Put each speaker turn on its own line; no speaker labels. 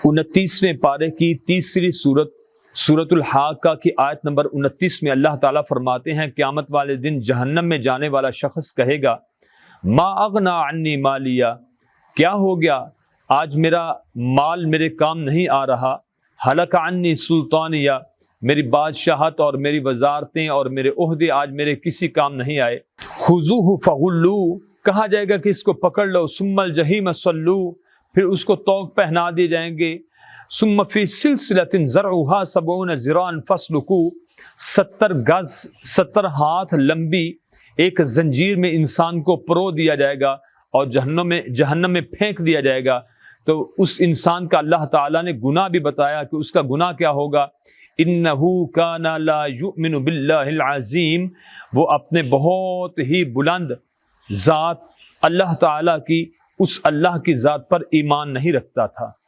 29वें पारे की तीसरी सूरत सूरतुल हाक़ा की आयत नंबर 29 में अल्लाह ताला फरमाते हैं, क़यामत वाले दिन जहन्नम में जाने वाला शख्स कहेगा, मा अगना अन्नी मालिया, क्या हो गया आज मेरा माल मेरे काम नहीं आ रहा। हलक अन्नी सुल्तानिया, मेरी बादशाहत और मेरी वजारतें और मेरे ओहदे आज मेरे किसी काम नहीं आए। खुज़ूहु फगुल्लू, कहा जाएगा कि इसको पकड़ लो। सुम्मल जहीम सल्लू, फिर उसको तौक पहना दिए जाएंगे। सुम्म फी सिलसिलतिन ज़रउहा सबऊन ज़िरान फस्लुकू, 70 गज 70 हाथ लंबी एक जंजीर में इंसान को परो दिया जाएगा और जहन्नम में फेंक दिया जाएगा। तो उस इंसान का अल्लाह ताला ने गुनाह भी बताया कि उसका गुनाह क्या होगा। इन्नहू काना ला युमिनु बिल्लाहिल अज़ीम, वो अपने बहुत ही बुलंद ज़ात अल्लाह ताला की, उस अल्लाह की ज़ात पर ईमान नहीं रखता था।